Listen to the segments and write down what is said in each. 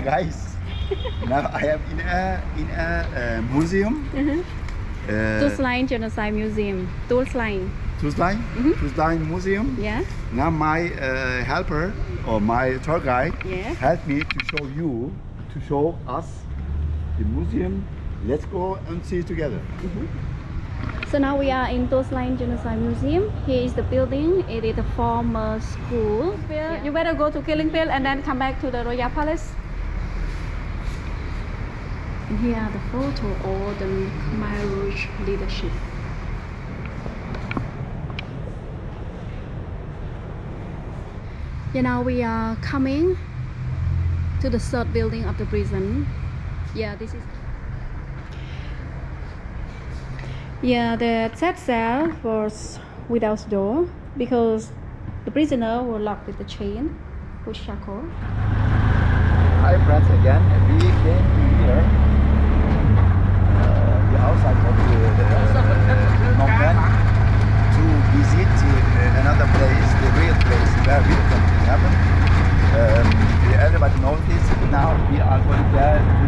guys. Now I am in a museum. Tual Sleng Genoside Museum. Tual Sleng. Tual Sleng? Tual Sleng Museum. Yeah. Now my helper or my tour guide helped me to show us the museum. Let's go and see it together. So now we are in Tual Sleng Genoside Museum. Here is the building. It is a former school. You better go to Killing Field and then come back to the Royal Palace. And here are the photo of the Khmer Rouge leadership. Yeah, now we are coming to the third building of the prison. Yeah, this is. Yeah, the third cell was without door because the prisoner were locked with the chain with shackle. Hi friends, again we came here the outside of Phnom Penh to visit another place, the real place where real things happen. Everybody knows this. Now we are going there to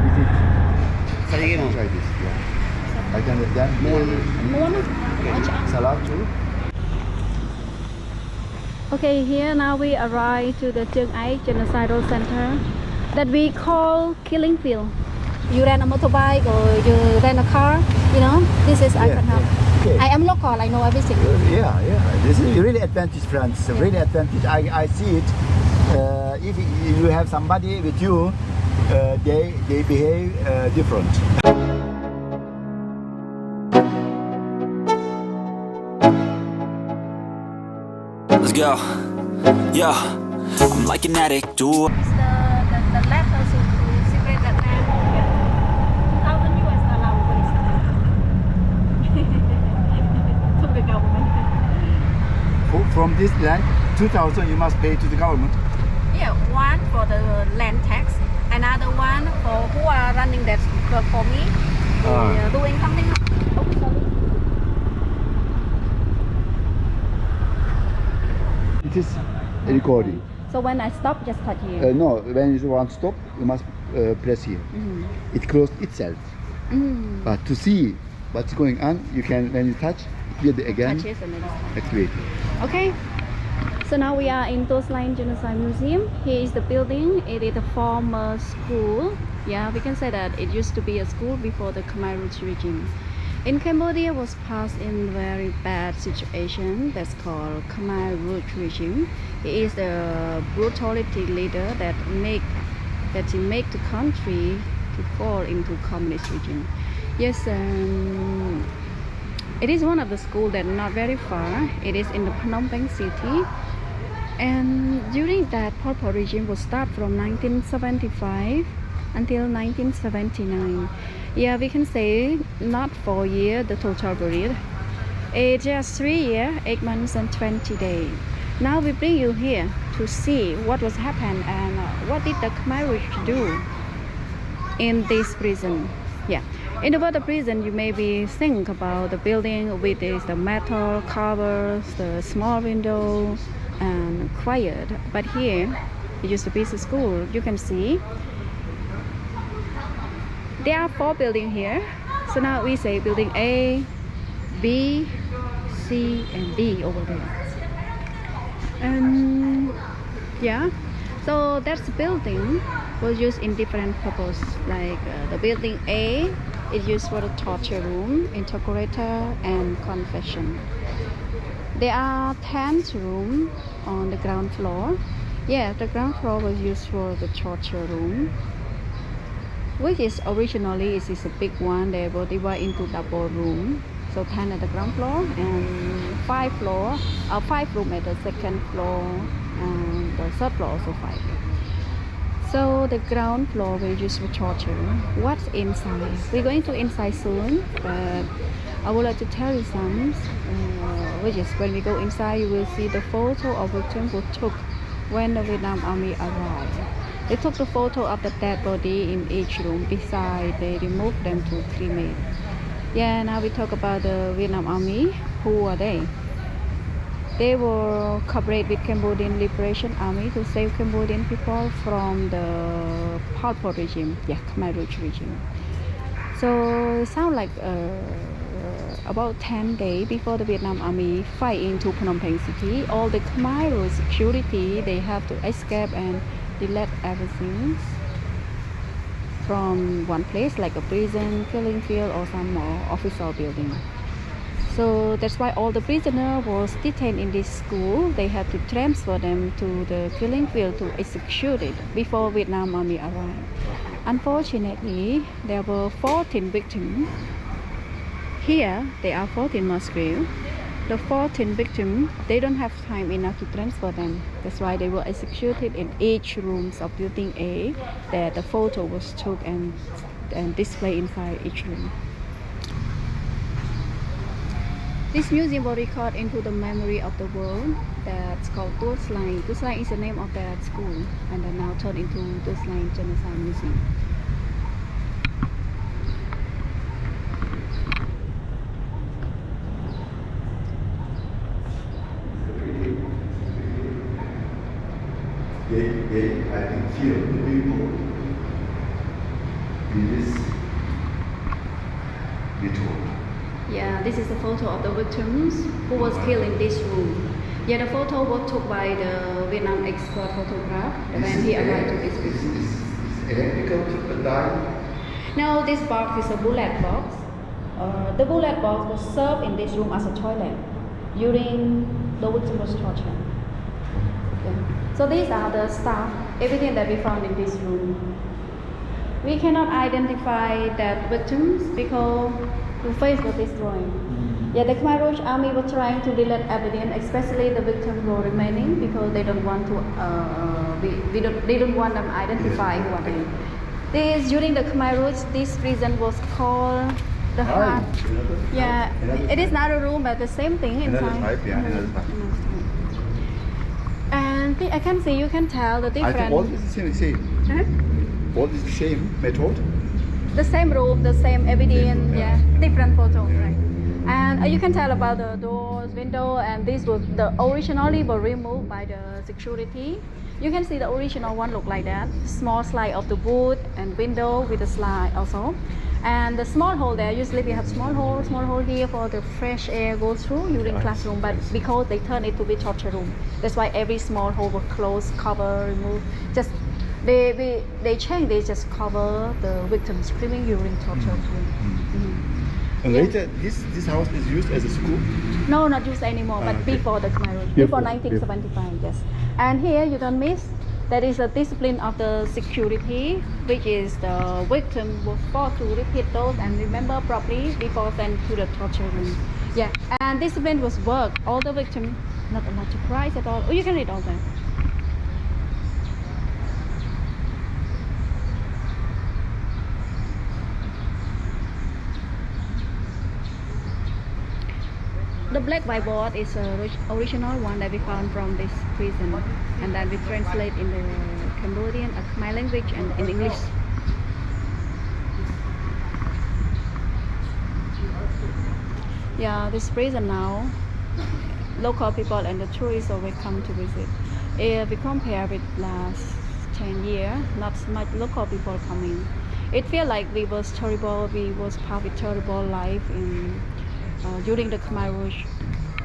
visit. Try this. Yeah. I can then salad too. Okay, here now we arrive to the Chiang Ai Genocidal Center that we call Killing Field. You rent a motorbike or you rent a car, you know, this is I can help. Okay. I am local, I know everything. Yeah. This is really advantage, friends. Really advantage. I see it. If you have somebody with you, they behave different. Let's go. Yeah, I'm like an addict. Do It's the letter to separate that man. $2,000 allowance to the government. From this land, 2,000 you must pay to the government. Yeah, one for the land tax, another one for who are running that work for me, doing something. Oh, sorry. It is recording. So when I stop, just touch here. No, when you want to stop, you must press here. It closed itself. But to see what's going on, you can, when you touch, here again, Touch it and then activate. okay. So now we are in Tual Sleng Genoside Museum. Here is the building. It is a former school. Yeah, we can say that it used to be a school before the Khmer Rouge regime. In Cambodia was passed in very bad situation that's called Khmer Rouge regime. He is the brutality leader that make the country to fall into communist regime. Yes, it is one of the schools that not very far. It is in the Phnom Penh city. And during that Pol Pot regime was start from 1975 until 1979. Yeah, we can say not 4 years the total period. It's just 3 years, 8 months and 20 days. Now we bring you here to see what was happened and what did the Khmer Rouge do in this prison. Yeah, in the prison you maybe think about the building with the metal covers, the small window and quiet. But here it used to be a school. You can see there are 4 buildings here. So now we say building A, B, C and D over there. And yeah, so that building was used in different purpose. Like the building A is used for the torture room, interrogator and confession. There are 10 rooms on the ground floor. Yeah, the ground floor was used for the torture room, which is originally it is a big one. They were divided into double room. So 10 at the ground floor and 5 rooms at the second floor and the third floor also 5. So the ground floor we use for torture. What's inside? We're going to inside soon, but I would like to tell you some, which is when we go inside you will see the photo of victims who took when the Vietnam Army arrived. They took the photo of the dead body in each room. Besides, they removed them to cremate. Yeah, now we talk about the Vietnam Army. Who are they? They will cooperate with Cambodian Liberation Army to save Cambodian people from the Pol Pot regime, Khmer Rouge regime. So it sounds like about 10 days before the Vietnam Army fight into Phnom Penh city, all the Khmer Rouge security, they have to escape and delete everything from one place like a prison, killing field, or some more official building. So that's why all the prisoners was detained in this school. They had to transfer them to the killing field to execute it before Vietnam Army arrived. Unfortunately, there were 14 victims. Here, there are 14 massacres. The 14 victims, they don't have time enough to transfer them. That's why they were executed in each room of building A, that the photo was took and displayed inside each room. This museum will record into the memory of the world that's called Tual Sleng. Tual Sleng is the name of that school, and then now turned into Tual Sleng Genoside Museum. I can feel the people in this ritual. Yeah, this is a photo of the victims who was killed in this room. Yeah, the photo was took by the Vietnam expert photographer when he arrived to this room. Is electrical die? Now this box is a bullet box. The bullet box was served in this room as a toilet during the victim was tortured. Yeah. So these are the stuff, everything that we found in this room. We cannot identify that victims because the face was destroyed. Yeah, the Khmer Rouge army was trying to delete evidence, especially the victims were remaining, because they don't want to. They don't want them identify who are they. This during the Khmer Rouge, this prison was called the heart. Yeah, it is not a room, but the same thing inside. Another type, yeah, another type. And I can see, you can tell the difference. I think all is the same. Huh? All is the same method. The same room, the same evidence, different photos, right? And you can tell about the doors, window, and this was the originally were removed by the security. You can see the original one look like that. Small slide of the wood and window with a slide also. And the small hole there, usually we have small hole here for the fresh air goes through during classroom, but because they turn it to be torture room, that's why every small hole was closed, cover, remove. Just they change, they just cover the victim screaming during torture room. And later, this house is used as a school? No, not used anymore, but okay. before the Khmer Rouge, before 1975, yes. And here you don't miss, that is a discipline of the security, which is the victim was forced to repeat those and remember properly before sent to the torture room. Yeah, and discipline was work. All the victims not allowed to cry at all. Oh, you can read all that. The black whiteboard is the original one that we found from this prison, and then we translate in the Cambodian, Khmer language, and in English. Yeah, this prison now, local people and the tourists always come to visit. If we compare with last 10 years, not much local people coming. It feels like we was terrible, we was part of terrible life in during the Khmer Rouge.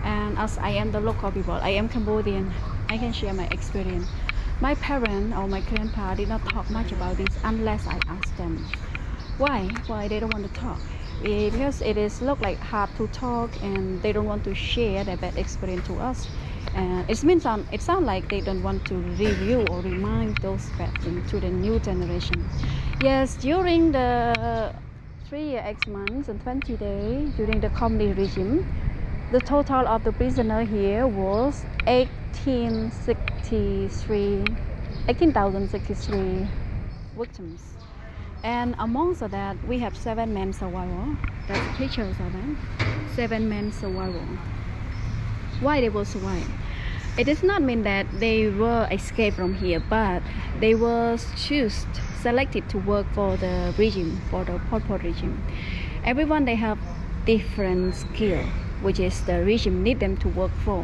And as I am the local people, I am Cambodian, I can share my experience. My parents or my grandpa did not talk much about this unless I asked them. Why they don't want to talk? Because it is look like hard to talk, and they don't want to share their bad experience to us. And it sounds like they don't want to review or remind those bad things to the new generation. Yes, during the 3 years, 8 months and 20 days during the communist regime, the total of the prisoner here was 18,063 victims. And amongst that, we have 7 men survivor. That's pictures of them. 7 men survivor. Why they will survive? It does not mean that they were escaped from here, but they were selected to work for the regime, for the Pol Pot regime. Everyone, they have different skill, which is the regime need them to work for.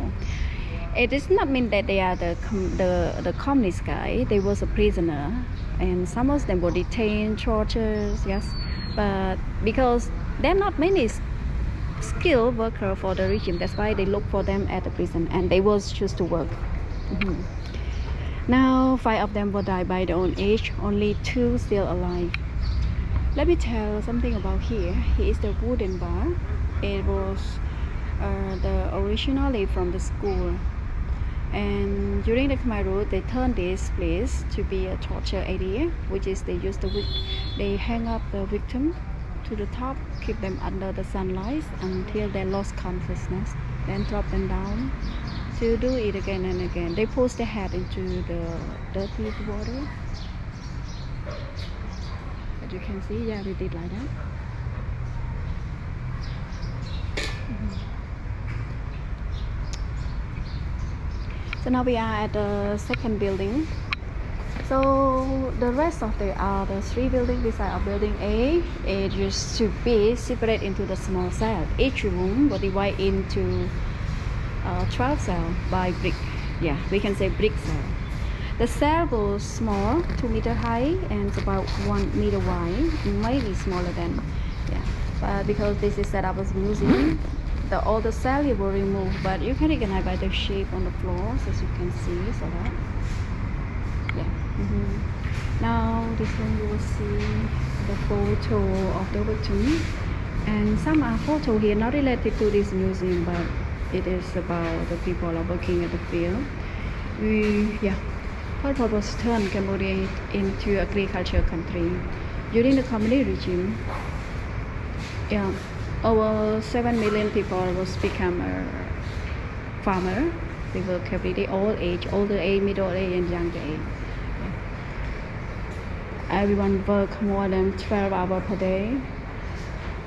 It does not mean that they are the communist guy. They was a prisoner, and some of them were detained, tortured, yes. But because there are not many skilled worker for the regime, that's why they look for them at the prison, and they was choose to work. Now 5 of them will die by their own age, only 2 still alive. Let me tell something about here. Here is the wooden bar. It was originally from the school, and during the Khmer rule they turned this place to be a torture area, which is they use they hang up the victim to the top, keep them under the sunlight until they lost consciousness, then drop them down to do it again and again. They push their head into the dirty water. As you can see, yeah, they did like that. So now we are at the second building. So the rest of the 3 buildings beside our building A, it used to be separated into the small cell. Each room was divided into 12 cells by brick. Yeah, we can say brick cell. The cell was small, 2 meter high, and it's about 1 meter wide, maybe smaller than, yeah. But because this is set up as a museum, all the cells were removed, but you can recognize by the shape on the floors, as you can see, so that, yeah. Now this one you will see the photo of the victim, and some are photo here not related to this museum, but it is about the people are working at the field. Yeah, Pol Pot was turned Cambodia into agriculture country during the communist regime. Yeah, over 7 million people was become a farmer. They work every day, all age, older age, middle age, and younger age. Everyone work more than 12 hours per day.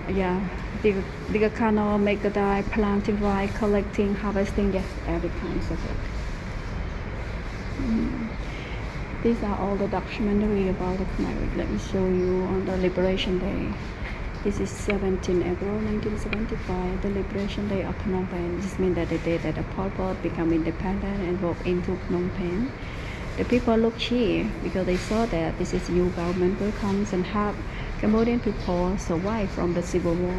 Yeah, they cannot make the dye, planting, right, collecting, harvesting, yes, every kind of work. These are all the documentary about the Khmer. Let me show you on the Liberation Day. This is 17 April 1975, the Liberation Day of Phnom Penh. This means that the day that the Pol Pot become independent and walk into Phnom Penh. The people look here because they saw that this is new government will come and help Cambodian people survive from the civil war.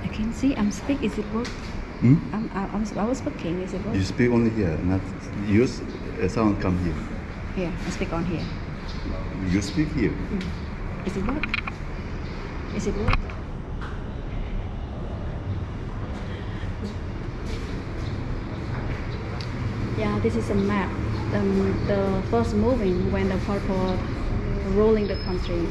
I can see I'm speaking. Is it work? I was speaking. Is it work? You speak only here, not use sound come here. Here, I speak on here. You speak here. Is it work? Is it work? Yeah, this is a map. The first moving when the Pol Pot ruling the country.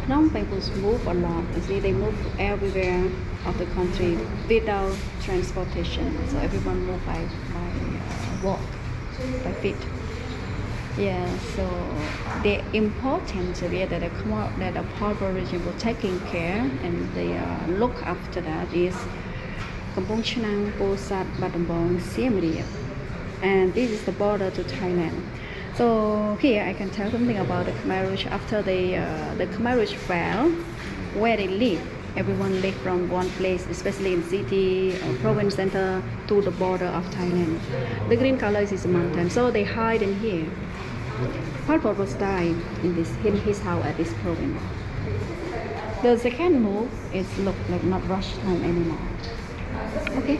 Phnom Penh was moved a lot. You see, they move everywhere of the country without transportation. So everyone moved by walk, by feet. Yeah, so the important area that the Pol Pot regime was taking care and they look after that is Kampong Chnang, Posat, Battambang, Siem Reap. And this is the border to Thailand. So here I can tell something about the Khmer Rouge. After the Khmer Rouge fell, where they live, everyone live from one place, especially in city or province center to the border of Thailand. The green color is the mountain, so they hide in here. Pol Pot was died in his house at this province. The second move is look like not rush time anymore. Okay.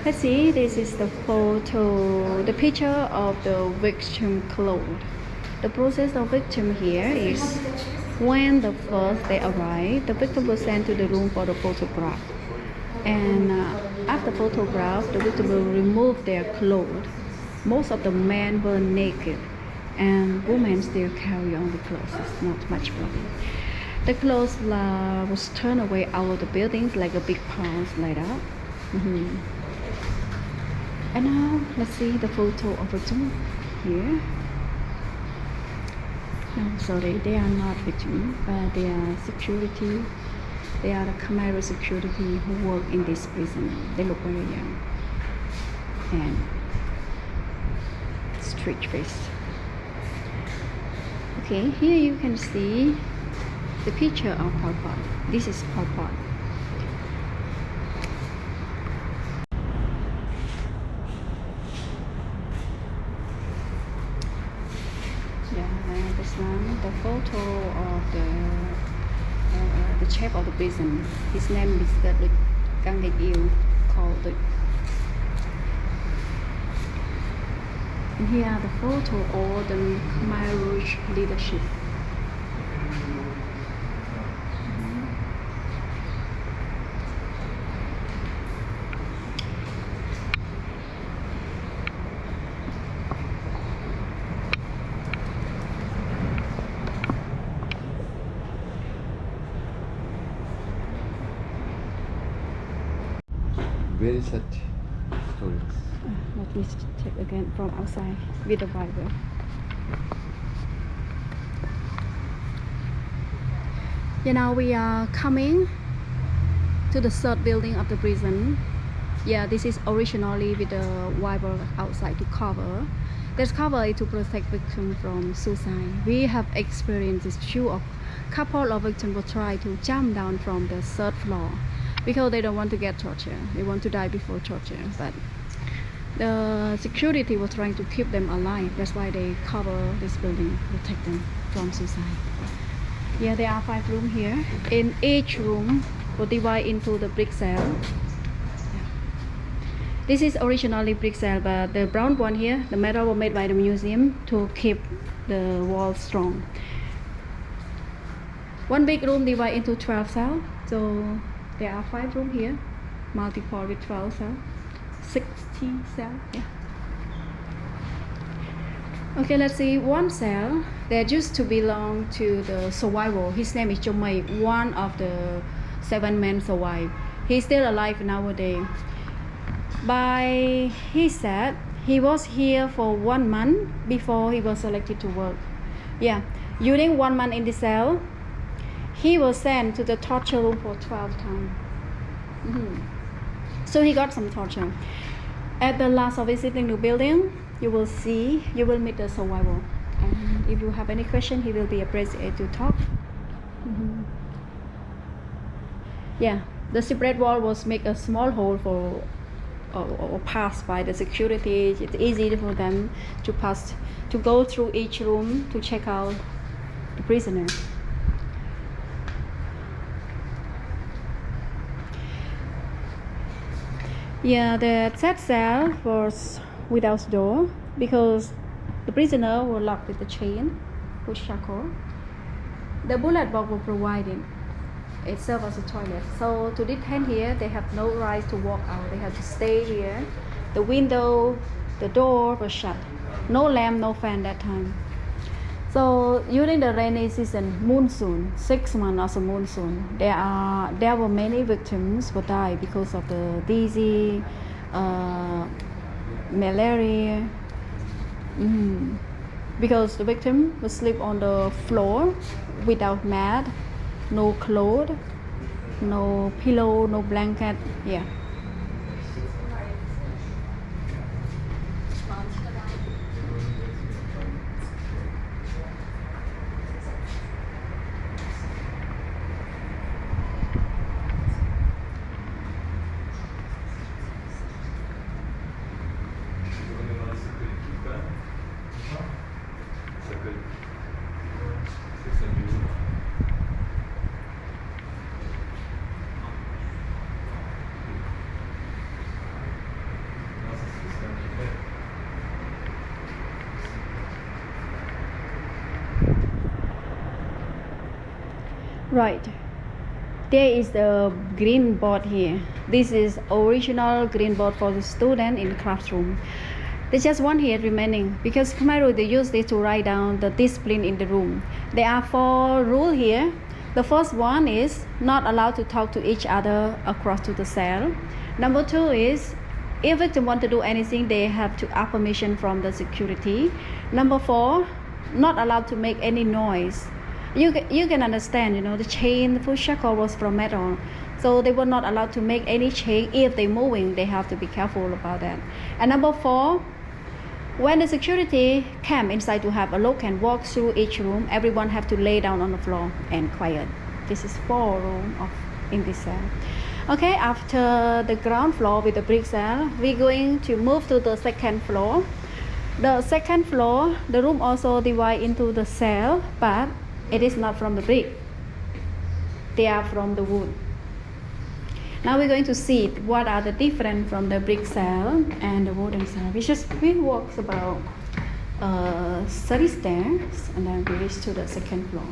Let's see, this is the photo, the picture of the victim clothes. The process of victim here is when the first they arrive, the victim was sent to the room for the photograph. And after photograph, the victim will remove their clothes. Most of the men were naked and women still carry on the clothes. It's not much problem. The clothes was turned away out of the buildings like a big piles like that. And now let's see the photo of victim here. No, sorry, they are not victim, but they are security. They are the Khmer security who work in this prison. They look very young and straight face. Okay, here you can see the picture of Pol Pot. This is Pol Pot. Yeah, this one, the photo of the chef of the prison. His name is the Candidate called the. And here are the photo of the Khmer Rouge leadership. Where is that story? Let me check again from outside with the Bible. Yeah, now we are coming to the third building of the prison. Yeah, this is originally with the Bible outside to cover. This cover is to protect victims from suicide. We have experienced this issue of couple of victims will try to jump down from the third floor because they don't want to get torture. They want to die before torture, but the security was trying to keep them alive. That's why they cover this building, protect them from suicide. Yeah, there are 5 rooms here. In each room will divide into the brick cell. Yeah. This is originally brick cell, but the brown one here, the metal was made by the museum to keep the walls strong. One big room divided into 12 cells. So there are 5 rooms here, multiple with 12 cells. 60 cells, yeah. Okay, let's see. One cell that used to belong to the survivor. His name is Jomei, one of the 7 men survived. He's still alive nowadays. By he said he was here for 1 month before he was selected to work. Yeah, during 1 month in the cell, he was sent to the torture room for 12 times. So he got some torture. At the last of visiting the building, you will meet the survivor. And if you have any question, he will be appreciated to talk. Yeah, the separate wall was make a small hole for or pass by the security. It's easy for them to pass, to go through each room to check out the prisoner. Yeah, the third cell was without door because the prisoner were locked with the chain, with shackle. The bullet box was provided. It served as a toilet. So to detain here, they have no right to walk out. They have to stay here. The window, the door was shut. No lamp, no fan that time. So during the rainy season, monsoon, 6 months of monsoon, there were many victims who died because of the disease, malaria. Because the victim would sleep on the floor without mat, no clothes, no pillow, no blanket. Yeah. Right, there is the green board here. This is original green board for the student in the classroom. There's just one here remaining because Khmer Rouge, they use this to write down the discipline in the room. There are 4 rules here. The first one is not allowed to talk to each other across to the cell. Number 2 is if victim want to do anything, they have to ask permission from the security. Number 4, not allowed to make any noise. You can understand, the chain, the full shackle was from metal. So they were not allowed to make any chain. If they're moving, they have to be careful about that. And number 4, When the security came inside to have a look and walk through each room, everyone have to lay down on the floor and quiet. This is 4 rooms in this cell. Okay, after the ground floor with the brick cell, we're going to move to the second floor. The second floor, the room also divide into the cell, but it is not from the brick. They are from the wood. Now we're going to see what are the difference from the brick cell and the wooden cell. We walk about 30 stairs and then we reach to the second floor.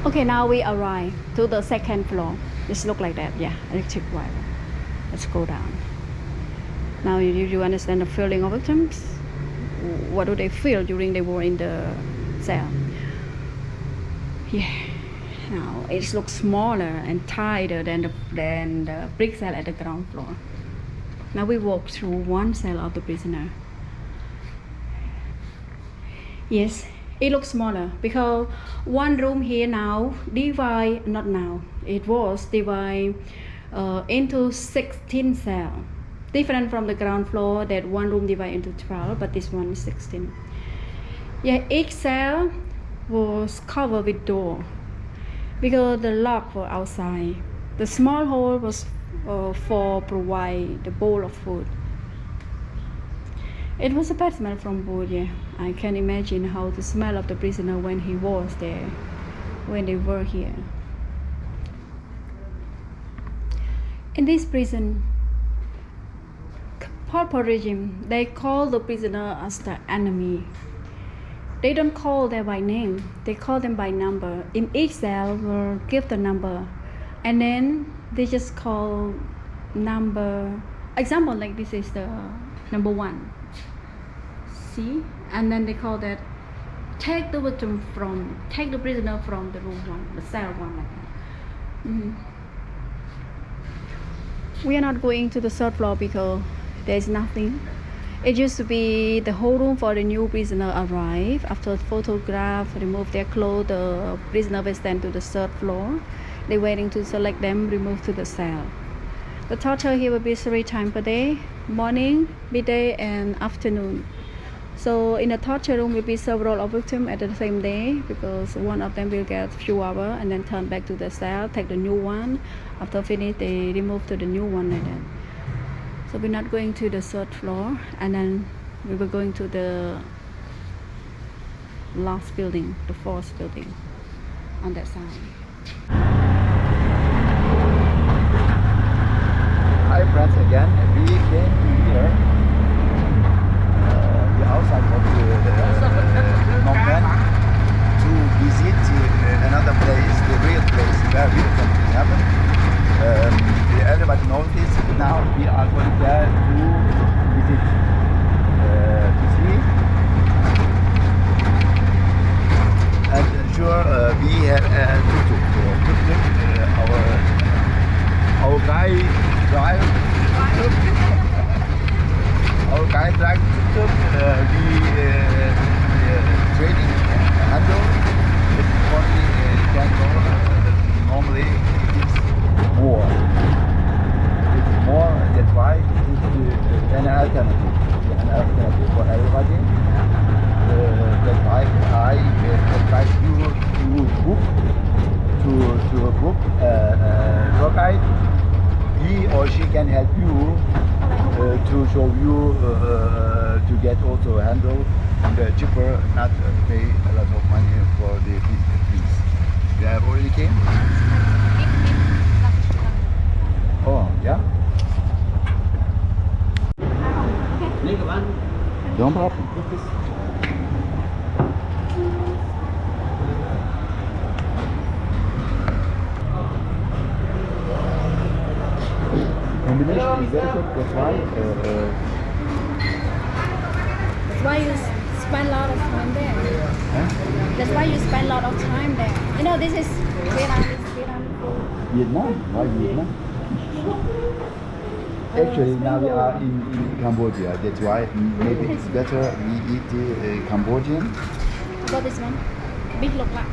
Okay, now we arrive to the second floor. Just look like that, yeah, electric wire. Let's go down. Now you understand the feeling of victims? What do they feel during they were in the cell? Yeah, now it looks smaller and tighter than the brick cell at the ground floor. Now we walk through one cell of the prisoner. Yes, it looks smaller because one room here now it was divided into 16 cells. Different from the ground floor that one room divided into 12, but this one is 16. Yeah, each cell was covered with door because the lock were outside. The small hole was for provide the bowl of food. It was a bad smell from wood, yeah. I can imagine how the smell of the prisoner when he was there, when they were here. In this prison, Pol Pot regime, they call the prisoner as the enemy. They don't call them by name, they call them by number. In each cell will give the number, and then they just call number. Example, like this is the number 1. See, and then they call that take the prisoner from the room 1, the cell 1, like that. We are not going to the third floor because there's nothing. It used to be the whole room for the new prisoner arrive. After photograph, remove their clothes, the prisoner will stand to the third floor. They're waiting to select them, remove to the cell. The torture here will be 3 times per day, morning, midday, and afternoon. So in the torture room will be several of victims at the same day because one of them will get few hours and then turn back to the cell, take the new one. After finish, they remove to the new one like that. So we're not going to the third floor, and then we were going to the last building, the 4th building on that side. Hi friends, again we came here the outside of Phnom Penh to visit another place, the real place where real things happen. Everybody knows this. Now we are going there to visit to see, and sure we have tuk-tuk. Our guy drive our guy drive tuk-tuk. We training handle. It's only can go. Normally it is more. That's why it is an alternative for everybody. That's why I advise you to book tour guide. He or she can help you to show you to get also a handle cheaper, not pay a lot of money for the fees. You have already came? Oh, yeah? No problem. Combination is very good, that's why. That's why you spend a lot of time there. Huh? That's why you spend a lot of time there. You know, this is Vietnam food. Vietnam? Why Vietnam? Actually, now we are in Cambodia. That's why maybe it's better we eat Cambodian. What this one? Big look like.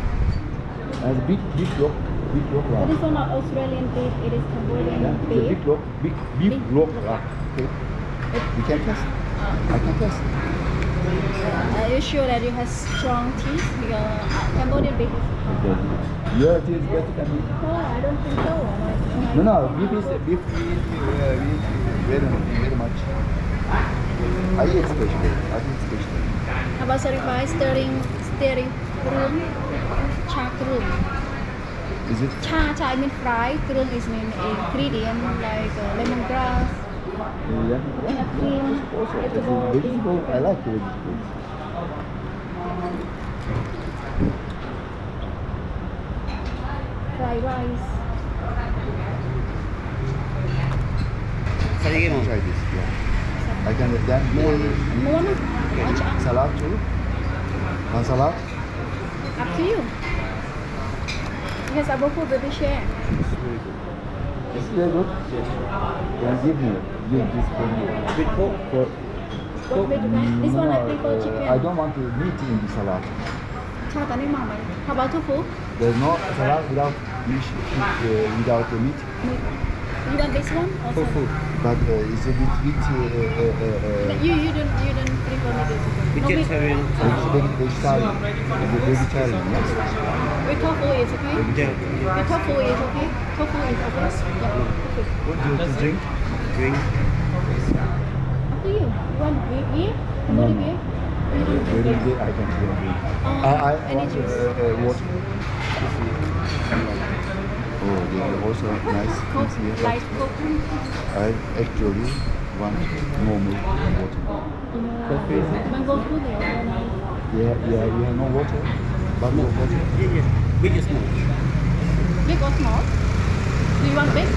As big look But this one not Australian beef, it is Cambodian yeah, beef. big look. Okay. You can test. I can test. Are you sure that you have strong teeth? Because Cambodian beef is hard. Your teeth is better than me. No, I don't think so. No, beef we eat very much. I eat especially. How about sacrifice steering room? Cha room. Is it? Cha, I mean fry. Room is mean ingredient like lemongrass. Yeah. Cream, Also, vegetable. vegetable. I like the vegetables. Fried rice. I can try this. Yeah. I can then More? okay. Salad too. One salad. Up to you. Because our food will be shared. It's very good. Then give this for me. With pork. What meat you want? This one I prefer chicken. I don't want to meat in the salad. Cha tao mỏng mà. How about tofu? There's no salad without without the meat. You want this one or Tofu. But it's a bit You don't prefer meat or chicken? No meat. Vegetarian. vegetarian. Vegetarian, yes. With tofu is okay? Yeah. With tofu is okay? Tofu is okay? Yeah. Okay. What do you drink? Drink. Up to you. You want beer? No, Cambodian no. beer? You don't drink Very beer? good. I don't drink. I Any want juice? water. Oh, they are also nice Coke, things here. light Coke. I actually want normal water. Mango fruit thì ở đây. Yeah, you have no water? Bottle of water? Yeah. Big or small? Big or small? Do you want big?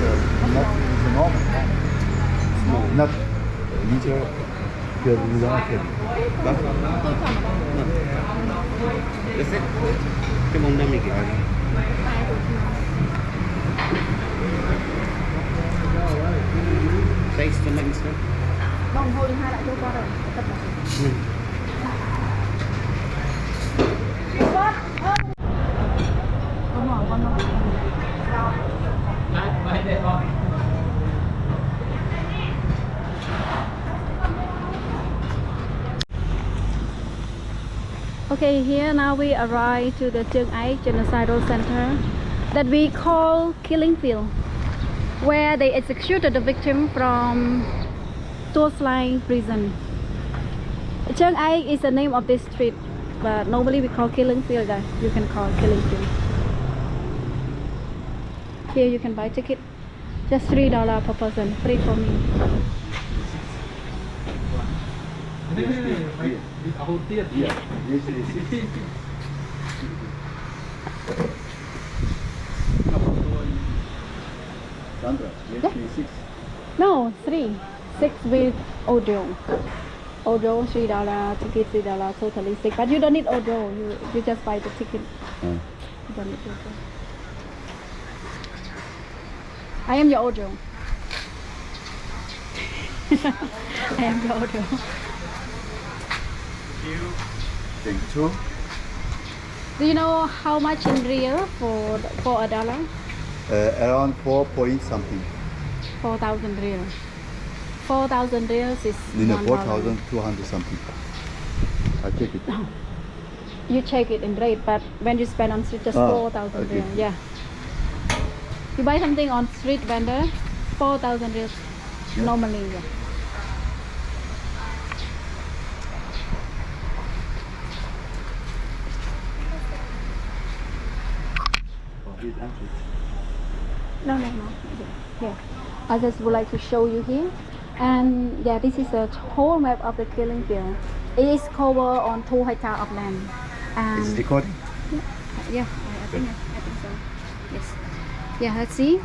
Not the normal. Small. Not liter per liter. Vâng. Tôi cầm ở đây. That's it. Cái mông đâm này kìa. Taste cho mình xem. Vòng hồi hai lại cho qua rồi. Tập rồi. Con ngỏ con ngỏ. Okay, here now we arrive to the Chiang Ai Genocidal Center that we call Killing Field, where they executed the victim from Tual Sleng prison. Chiang Ai is the name of this street, but normally we call Killing Field, guys. You can call Killing Field. Here you can buy ticket, just $3 per person, free for me. Yeah, usually 6. Sandra, usually 6. No, 3. 6 with audio. Audio $3, ticket $3, totally 6. But you don't need audio. You just buy the ticket. You don't need audio. I am your audio. I am your audio. Thank you. Do you know how much in real for $1? Around 4 point something. 4,000 real. 4,000 reals is No, $1. 4,200 something. I take it. You check it in rate, but when you spend on street, just 4,000 okay. real. Yeah. You buy something on street vendor, 4,000 reals. Yeah. Normally, yeah. Here's entry. No. Here. I just would like to show you here. And yeah, this is a whole map of the killing field. It is covered on 2 hectares of land. And Is it recording? yeah, I think so. Yes. Yeah, let's see.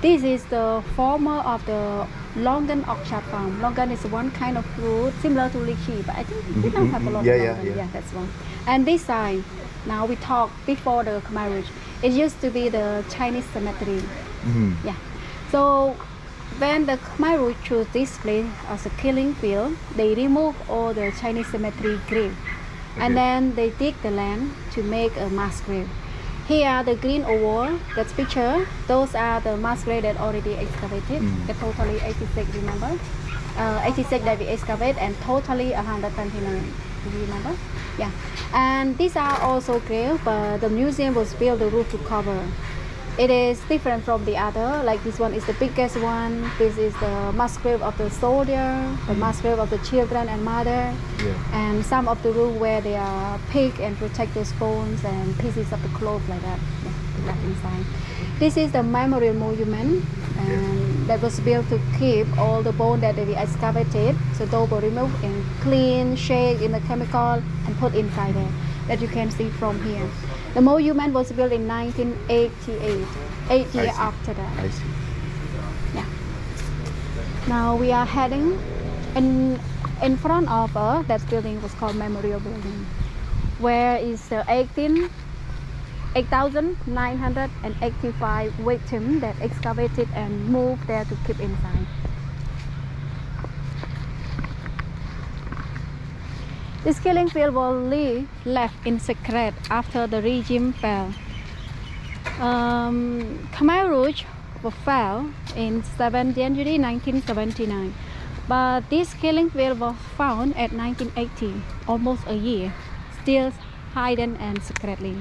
This is the former of the longan orchard farm. Longan is one kind of fruit similar to lychee, but I think we don't have a lot of longan. Yeah, that's one. And this side, now we talk before the Khmer Rouge. It used to be the Chinese cemetery. Yeah. So when the Khmer Rouge chose this place as a killing field, they removed all the Chinese cemetery grave, and then they dig the land to make a mass grave. Here are the green oval, that's picture. Those are the mass grave that already excavated. The totally 86, remember? 86 that we excavate and totally 129. Do you remember? Yeah. And these are also grave, but the museum was built the roof to cover. It is different from the other. Like this one is the biggest one. This is the mass grave of the soldier, the mass grave of the children and mother, and some of the room where they are pick and protect those bones and pieces of the clothes like that. Left inside. This is the memorial monument, and that was built to keep all the bones that we excavated. So those were removed and clean, shake in the chemical, and put inside there. That you can see from here. The monument was built in 1988, 8 years after that. I see. Yeah. Now we are heading in front of us. That building was called Memorial Building, where is the 8,985 victims that excavated and moved there to keep inside. This killing field was left in secret after the regime fell. Khmer Rouge fell in 7 January 1979, but this killing field was found at 1980, almost a year, still hidden and secretly.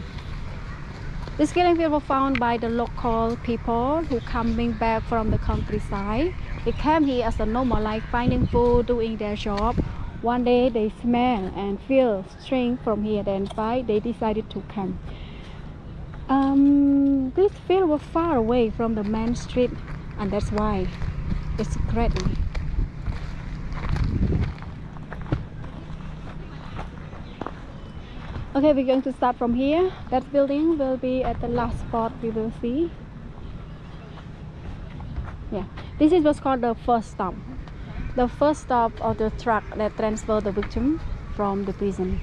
This killing field was found by the local people who coming back from the countryside. They came here as a normal life, finding food, doing their job. One day they smell and feel strange from here, then they decided to come. This field was far away from the main street, and that's why it's secretly. Okay, we're going to start from here. That building will be at the last spot we will see. Yeah, this is what's called the first stop. The first stop of the truck that transferred the victim from the prison.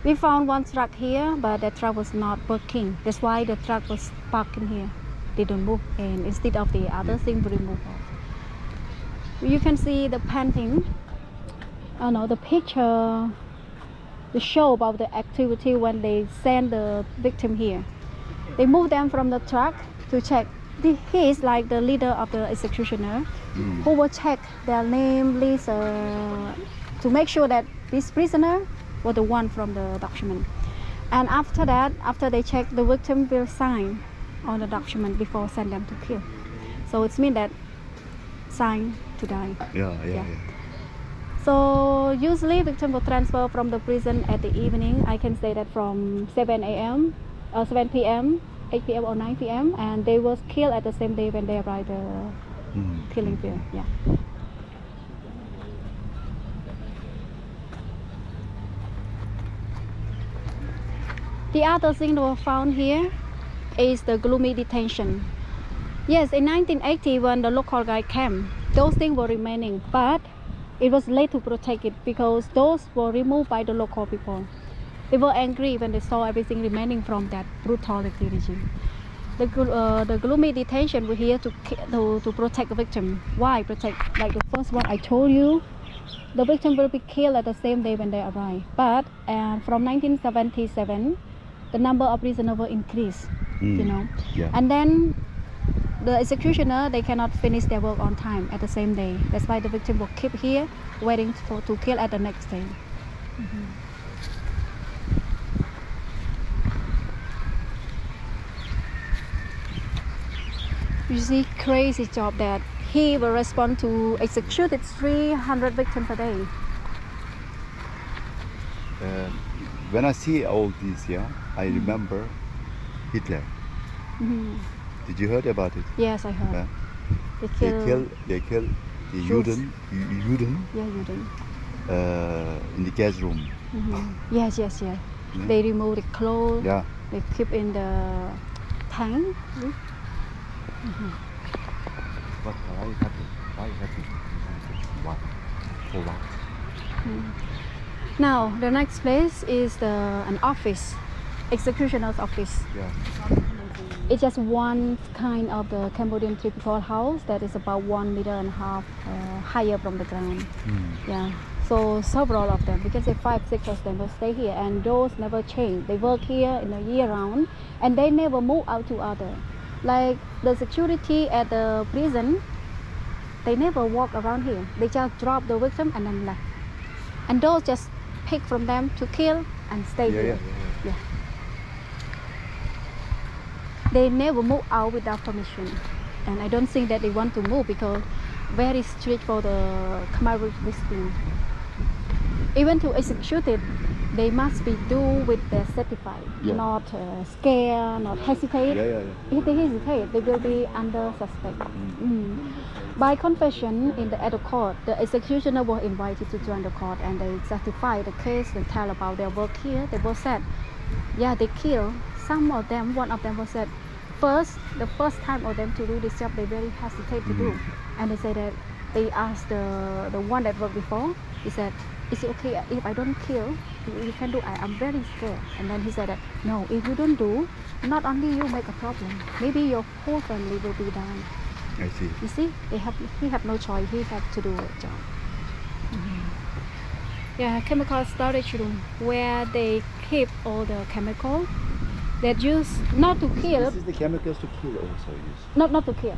We found one truck here, but that truck was not working. That's why the truck was parked in here. They don't move, and instead of the other thing, we remove it. You can see the painting. Oh no, the picture. The show about the activity when they send the victim here. They move them from the truck to check. He is like the leader of the executioner, who will check their name list to make sure that this prisoner was the one from the document. And after that, after they check, the victim will sign on the document before send them to kill. So it means that sign to die. Yeah. So usually victim will transfer from the prison at the evening. I can say that from 7 a.m. or 7 p.m. 8 p.m. or 9 p.m. and they was killed at the same day when they arrived the killing field. Yeah. The other thing that was found here is the gloomy detention. Yes, in 1980 when the local guy came, those things were remaining, but it was late to protect it because those were removed by the local people. They were angry when they saw everything remaining from that brutality regime. The gloomy detention were here to protect the victim. Why protect? Like the first one I told you, the victim will be killed at the same day when they arrive. But from 1977, the number of prisoners will increase. You know, and then the executioner, they cannot finish their work on time at the same day. That's why the victim will keep here, waiting to kill at the next day. You see, crazy job that he will respond to execute 300 victims a day. When I see all this, I remember Hitler. Did you heard about it? Yes, I heard. They kill the Juden. Yeah, Juden. In the gas room. Yes. Yeah. They remove the clothes. Yeah. They keep in the tank. But why happened? Why? For what? Now the next place is an office, executioner's office. Yeah. It's just one kind of the Cambodian typical house that is about 1.5 meters higher from the ground. Yeah. So several of them, because they 5, 6 of them will stay here, and those never change. They work here in a year round, and they never move out to other. Like the security at the prison, they never walk around here. They just drop the victim and then left. And those just pick from them to kill and stay here. Yeah. They never move out without permission, and I don't think that they want to move because very strict for the Khmer discipline. Even to execute it, they must be do with their certified, not scare, not hesitate. If they hesitate, they will be under suspect. By confession at the court, the executioner was invited to join the court, and they certify the case and tell about their work here. They both said, yeah, they killed some of them. One of them was said, the first time of them to do this job, they very hesitate to do, and they said that they asked the one that worked before. He said, is it okay if I don't kill? You can do. I'm very scared. And then he said that no, if you don't do, not only you make a problem, maybe your whole family will be dying. I see. You see, he have no choice. He have to do a job. Yeah, chemical storage room where they keep all the chemical that use not to kill. This is the chemicals to kill also use. Not to kill.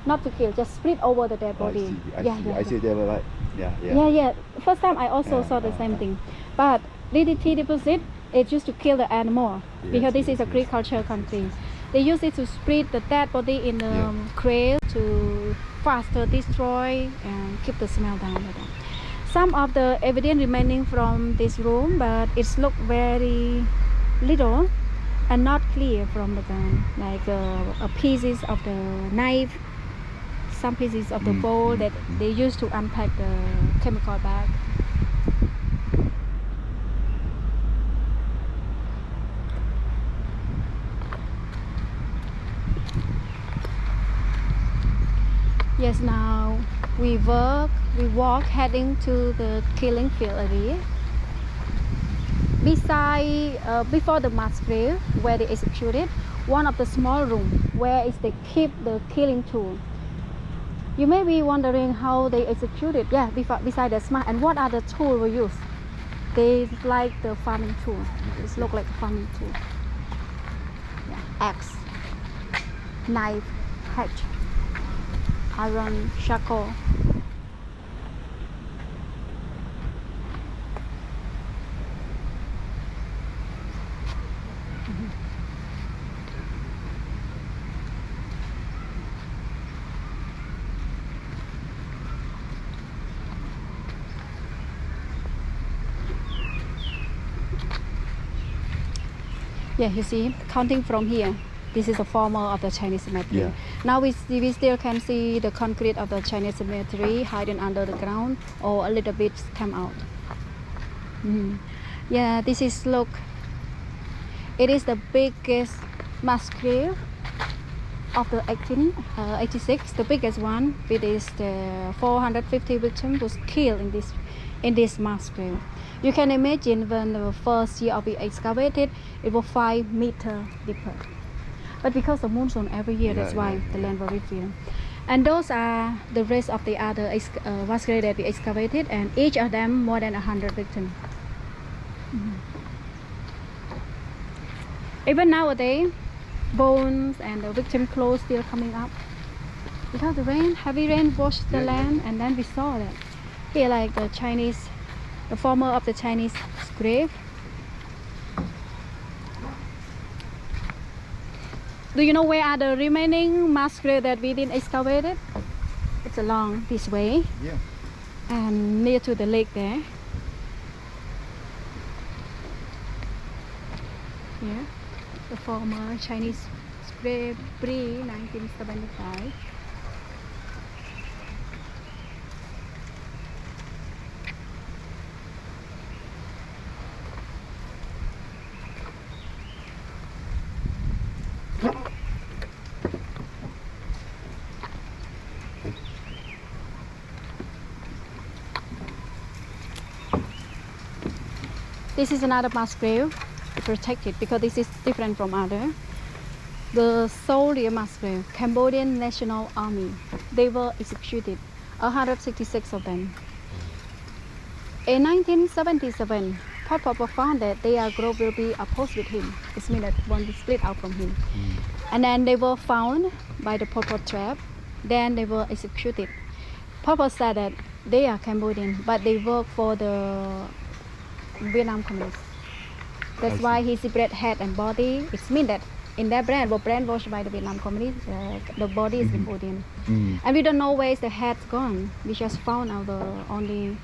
Not to kill, just split over the dead body. I see. They were like, yeah. First time I also saw the same thing. But DDT deposit, it used to kill the animal because this is agriculture country. They use it to split the dead body in the crate to faster destroy and keep the smell down. Some of the evidence remaining from this room, but it's look very little and not clear from the ground, like pieces of the knife, some pieces of the bowl that they used to unpack the chemical bag. Yes, now we walk heading to the killing field area. Before the mass grave where they executed, one of the small room where they keep the killing tool. You may be wondering how they executed. Yeah, beside the smart. And what are the tools we use? They like the farming tool. It look like a farming tool. Yeah, axe, knife, hatchet, iron, charcoal. Yeah, you see, counting from here, this is the former of the Chinese cemetery. Yeah. Now we still can see the concrete of the Chinese cemetery hidden under the ground or a little bit come out. Yeah, this is, look, it is the biggest mass grave of the 1886, the biggest one. It is the 450 victims was killed in this mass grave. You can imagine when the first year of it excavated, it was 5 meters deeper. But because of monsoon every year, that's why the land was refilled. And those are the rest of the other mass graves that we excavated, and each of them more than 100 victims. Even nowadays, bones and the victim clothes still coming up because the heavy rain washed the land, and then we saw that here, like the former of the Chinese grave. Do you know where are the remaining mass grave that we didn't excavate it? It's along this way, and near to the lake there. Yeah, the former Chinese grave pre-1975. This is another mass grave, protected because this is different from other. the soldier massacre, Cambodian National Army. They were executed, 166 of them. In 1977, Pol Pot found that their group will be opposed with him. It means that one will split out from him. And then they were found by the Pol Pot trap. Then they were executed. Pol Pot said that they are Cambodian, but they work for the Vietnam communists. That's why he separate head and body. It means that in their brand, were brainwashed by the Vietnam communists, the body is Cambodian. And we don't know where is the head gone. We just found out the only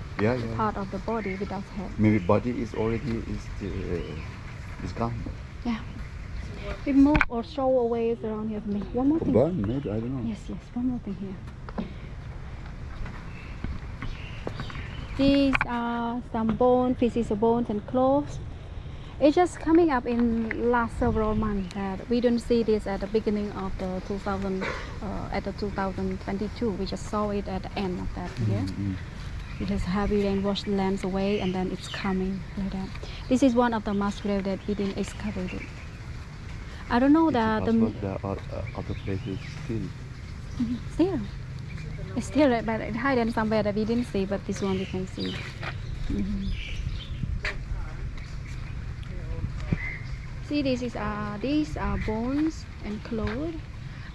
part of the body without head. Maybe body is already is gone. Yeah. We move or throw away around here for me. One more thing. Gone, maybe, I don't know. Yes, one more thing here. These are some bones, pieces of bones and clothes. It's just coming up in last several months that we don't see this at the beginning of the 2022. We just saw it at the end of that year. It has heavy rain washed the lands away, and then it's coming like that. This is one of the mass graves that we didn't excavate it. I don't know that the other places still. Still, it's still right, but it hidden somewhere that we didn't see, but this one we can see. See, these are bones and clothes.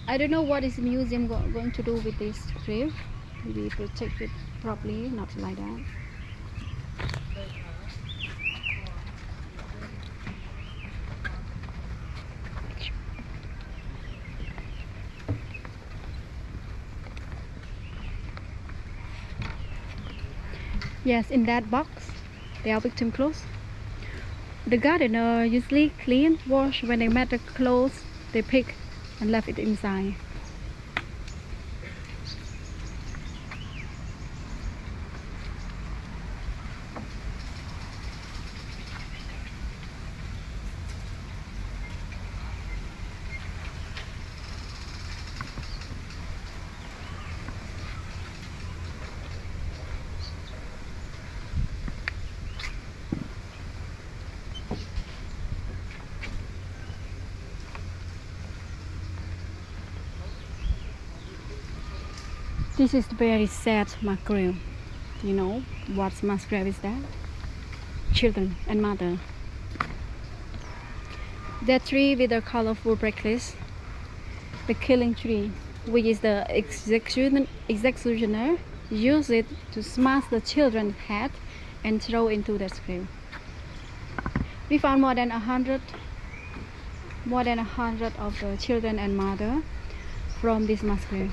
I don't know what is the museum going to do with this grave. Maybe protect it properly, not like that. Yes, in that box, they are victim clothes. The gardener usually clean, wash when they met the clothes, they pick and left it inside. This is very sad mass grave. You know what mass grave is that? Children and mother. That tree with the colorful necklace, the killing tree, which is the executioner use it to smash the children's head and throw into the grave. We found more than 100 of the children and mother from this mass grave.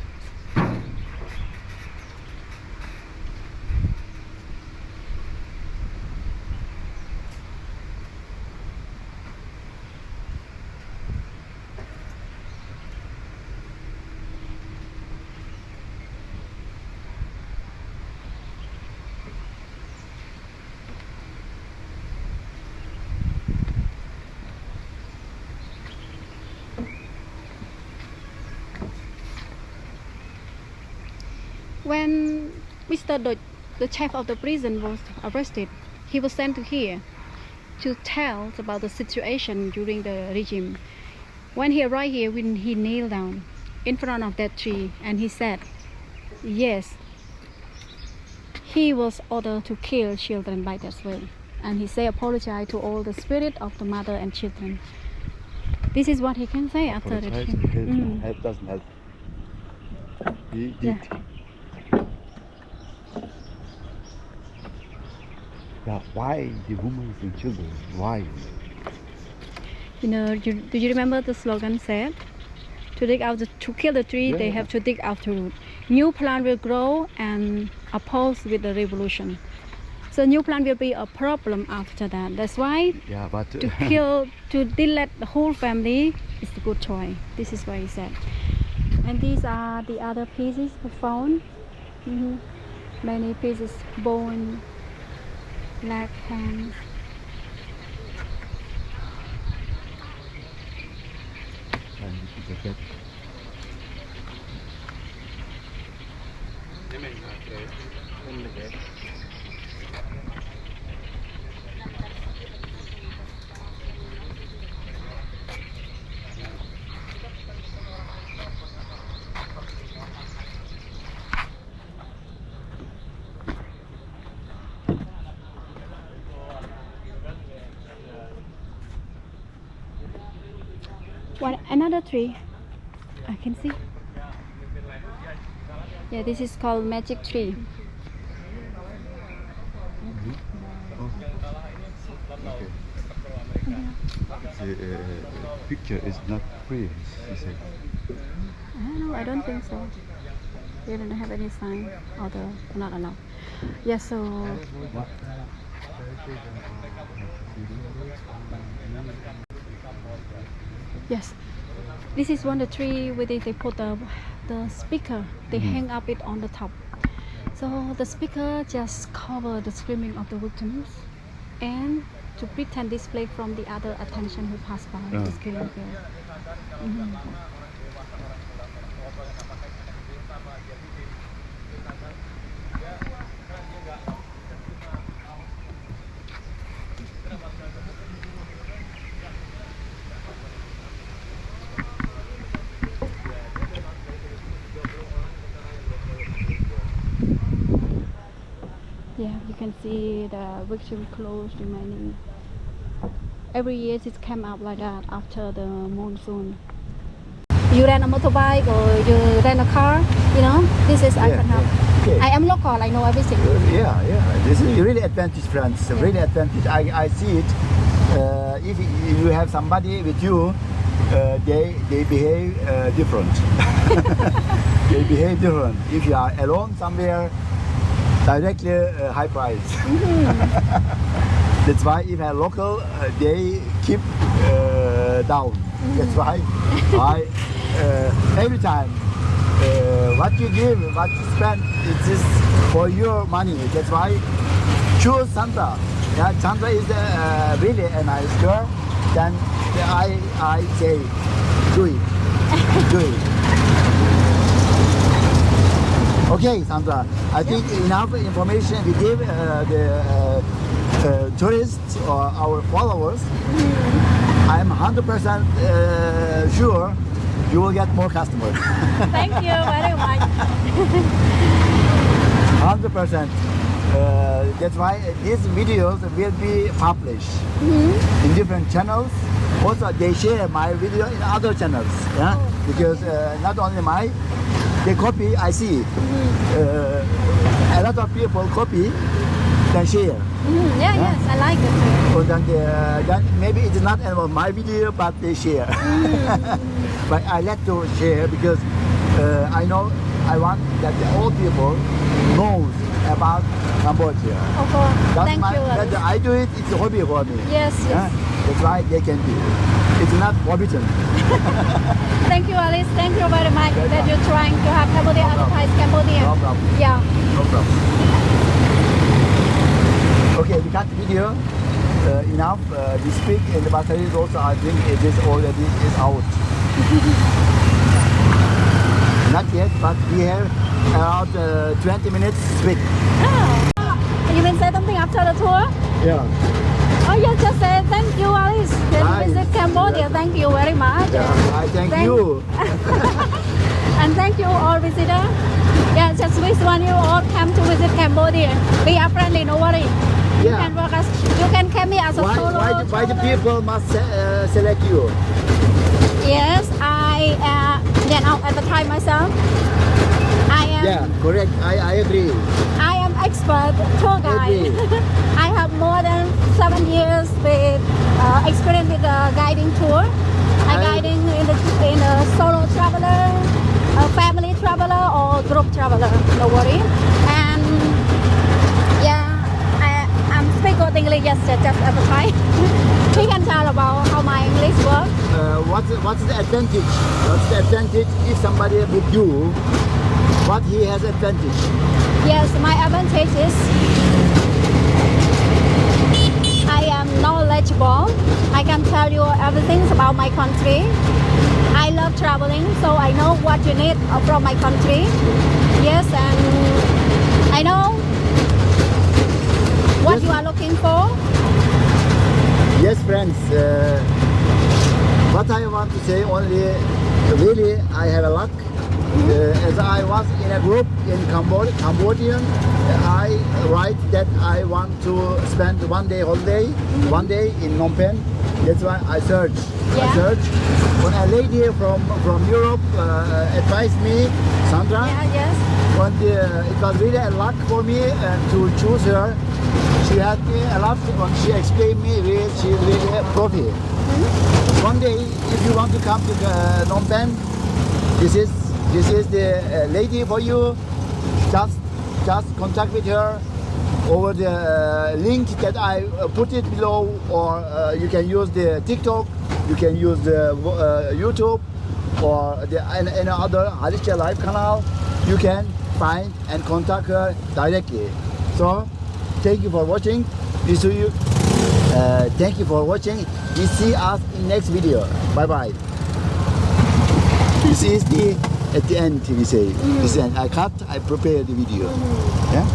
When Mr. the chef of the prison was arrested, he was sent to here to tell about the situation during the regime. When he arrived here, when he kneeled down in front of that tree and he said, yes, he was ordered to kill children by that way. And he said, apologize to all the spirit of the mother and children. This is what he can say after the Help doesn't help. He did. Yeah, why the women and children? Why? You know, do you remember the slogan said? To kill the tree, they have to dig out the root. New plant will grow and oppose with the revolution. So new plant will be a problem after that. That's why to delete the whole family is a good choice. This is what he said. And these are the other pieces we found. Many pieces, bone, leg, hands. Another tree. I can see. Yeah, this is called magic tree. The picture is not free, he said. No, I don't think so. They don't have any sign, although not allowed. Yeah, so yes, this is one of the tree where they put the speaker. They hang up it on the top. So the speaker just cover the screaming of the victims and to pretend display from the other attention who pass by the screen here. Yeah, you can see the victim clothes remaining. Every year it came up like that after the monsoon. You rent a motorbike or you rent a car, you know, this is I can help. Okay. I am local, I know everything. Yeah. This is really advantage, friends. Really advantage. I see it. If you have somebody with you, they behave different. They behave different. If you are alone somewhere, directly high price. That's why if you are local, they keep down. That's why every time what you give, what you spend, it is for your money. That's why choose Sandra. Yeah, Sandra is really a nice girl. Then I say, do it, do it. Okay, Sandra. I think enough information we give the tourists or our followers. I'm 100% sure you will get more customers. Thank you very much. 100%. That's why these videos will be published in different channels. Also, they share my video in other channels. Yeah, because not only they copy. I see a lot of people copy, then share. Yes, I like it. Or then maybe it's not about my video, but they share. But I like to share because I know I want that all people knows about Cambodia. Of course. Thank you. That I do it, it's a hobby for me. Yes. That's why they can do it. It's not forbidden. Thank you, Alice. Thank you very much that you're trying to have Cambodia advertise Cambodia. No problem. Yeah. No problem. Okay, we cut the video. Enough. We speak in the battery also. I think it is already out. Not yet, but we have around 20 minutes speak. You will say something after the tour? Yeah. Oh, you just say thank you, Alice. That Nice. you visit Cambodia. Thank you very much. Yeah. I thank you. And thank you all visitors. Yeah, just wish when you all come to visit Cambodia. We are friendly, no worry. You Yeah. can work as you can come here as a solo. Why the traveler. people must select you? Yes, I advertise myself. I am. Yeah, correct. I agree. I am expert tour guide. Agree. I have more than 7 years with experience with the guiding tour. I guiding in a solo traveler, a family traveler, or group traveler. No worry. And yeah, I'm speak good English. Just advertise. We can tell about how my English works. What's the advantage? What's the advantage if somebody with you? What he has advantage? Yes, my advantage is I am knowledgeable. I can tell you everything about my country. I love traveling, so I know what you need from my country. Yes, and I know what you are looking for. Yes, friends. What I want to say only, really, I have a luck. As I was in a group in Cambodian, I write that I want to spend one day holiday, one day in Phnom Penh. That's why I search. Yeah. I search. When a lady from Europe advised me, Sandra, Yeah, yes. when it was really a luck for me to choose her. She had me a lot when she explained me. She's really a profi. One day, if you want to come to Phnom Penh, this is the lady for you. Just contact with her over the link that I put it below, or you can use the TikTok, you can use the YouTube, or any other Halisha live channel. You can find and contact her directly. So thank you for watching. We see you. Thank you for watching. We see us in next video. Bye bye. This is the at the end we say. This end. I cut. I prepare the video. Yeah.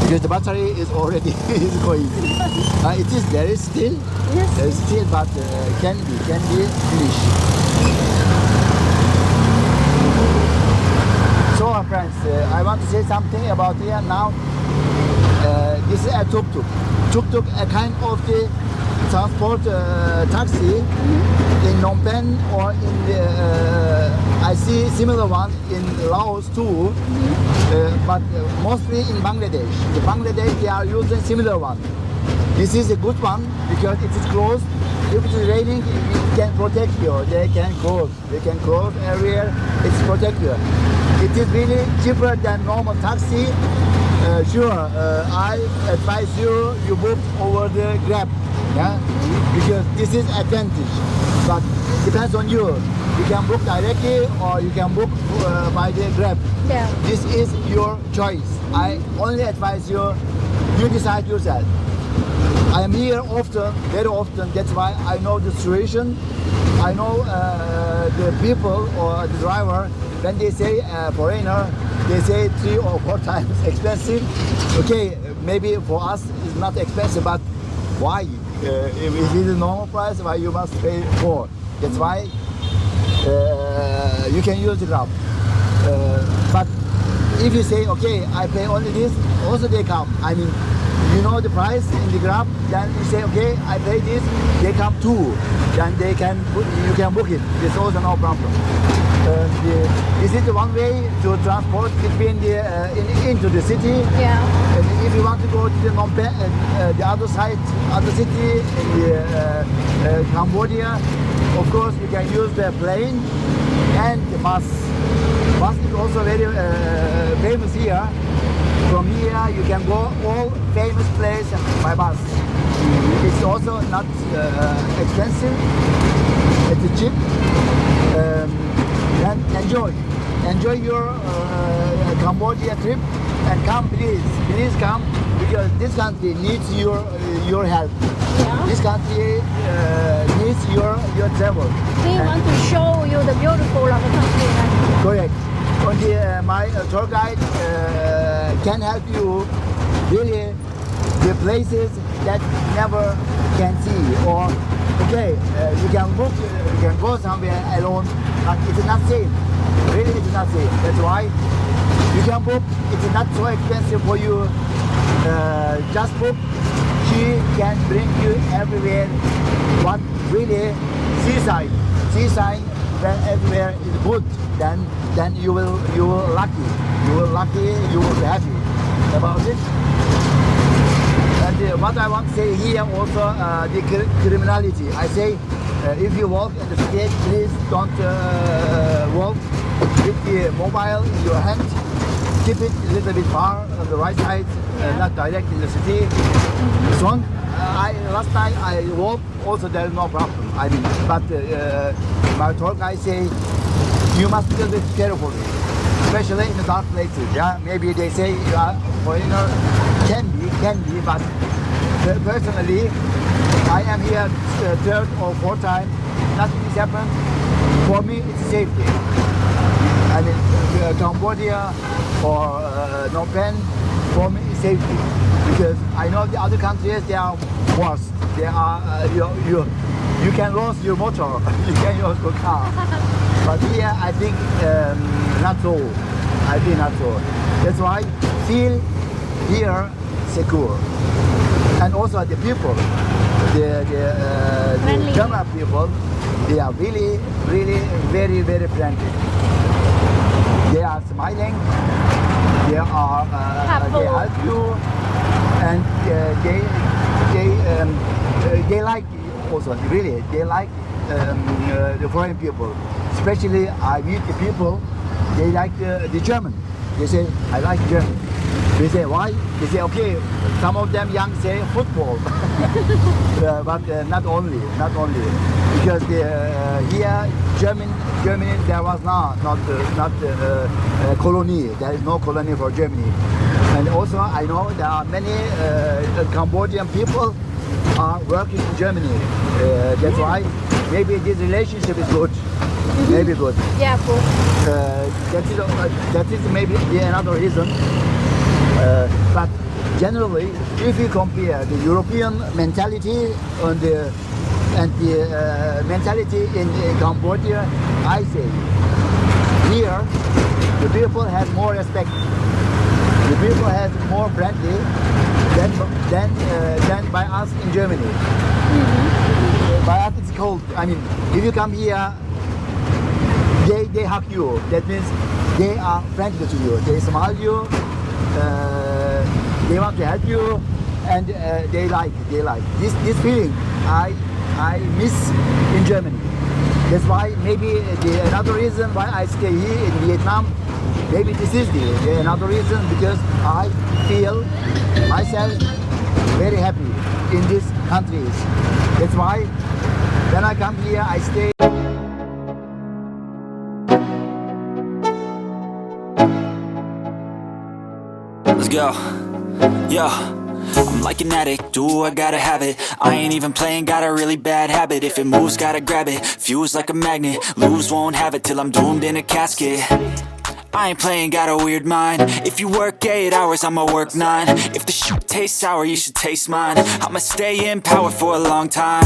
Because the battery is already is going. It is there is still. Yes. There is still, but can be finished. So friends, I want to say something about here now. This is a tuk-tuk. Tuk-tuk, a kind of the transport taxi in Phnom Penh, or in the, I see similar one in Laos too, but mostly in Bangladesh. In Bangladesh they are using similar one. This is a good one because it is closed. If it is raining, it can protect you. They can close area. It's protect you. It is really cheaper than normal taxi. Sure, I advise you book over the Grab, yeah, because this is advantage. But depends on you. You can book directly or you can book by the Grab. Yeah. This is your choice. I only advise you. You decide yourself. I am here often, very often. That's why I know the situation. I know the people or the driver. When they say foreigner, they say 3 or 4 times expensive. Okay, maybe for us it's not expensive, but why? If it is a normal price, why you must pay more? That's why you can use the Grab. But if you say, okay, I pay only this, also they come. I mean, you know the price in the Grab, then you say, okay, I pay this, they come too. Then you can book it. It's also no problem. This is the one way to transport between into the city. Yeah. And if you want to go to the Phnom Penh, the other side, other city, in Cambodia, of course you can use the plane and the bus. Bus is also very famous here. From here you can go all famous places by bus. It's also not expensive. It's cheap. And enjoy your Cambodia trip, and come, please come, because this country needs your help. Yeah. This country needs your travel. We And- want to show you the beautiful of the country. Right? Correct. Only my tour guide can help you really the places that never can see. Or okay, you can book, you can go somewhere alone, but it's not safe. Really, it's not safe. That's why you can book. It's not so expensive for you. Just book. She can bring you everywhere. What really seaside, when everywhere is good, then you will lucky. You will be happy about it. And what I want to say here also, the criminality. I say, if you walk in the street, please don't walk with the mobile in your hand. Keep it a little bit far on the right side, not direct in the city. This one, last time I walked, also there is no problem. I mean, but my tour guide say, you must be a little bit careful, especially in the dark places. Yeah, maybe they say you are foreigner, can be, but personally, I am here 3rd or 4th time. Nothing has happened. For me, it's safety. I mean, Cambodia or Phnom Penh, for me, it's safety, because I know the other countries they are worse. They are you can lose your motor, you can lose your car. But here, I think not so. I think not so. That's why feel here secure. And also the people, the German people, they are really, really very, very friendly. They are smiling. They are they help you, and they like also really they like the foreign people. Especially I meet the people, they like the German. They say I like German. They say why? They say okay. Some of them young say football, but not only because here Germany there was not colony. There is no colony for Germany, and also I know there are many Cambodian people are working in Germany. That's why maybe this relationship is good. Maybe good. Yeah, good. That is maybe another reason. But generally, if you compare the European mentality and the mentality in Cambodia, I say here the people have more respect. The people have more friendly than by us in Germany. Mm-hmm. By us it's cold. I mean, if you come here, they hug you. That means they are friendly to you. They smile you. They want to help you, and they like this feeling. I miss in Germany. That's why maybe another reason why I stay here in Vietnam. Maybe this is another reason because I feel myself very happy in these countries. That's why when I come here, I stay. Let's go. Yo, I'm like an addict, do I gotta have it. I ain't even playing, got a really bad habit. If it moves, gotta grab it, fuse like a magnet. Lose, won't have it till I'm doomed in a casket. I ain't playing, got a weird mind. If you work 8 hours, I'ma work 9. If the shoot tastes sour, you should taste mine. I'ma stay in power for a long time.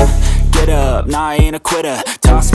Get up, nah, I ain't a quitter. Toss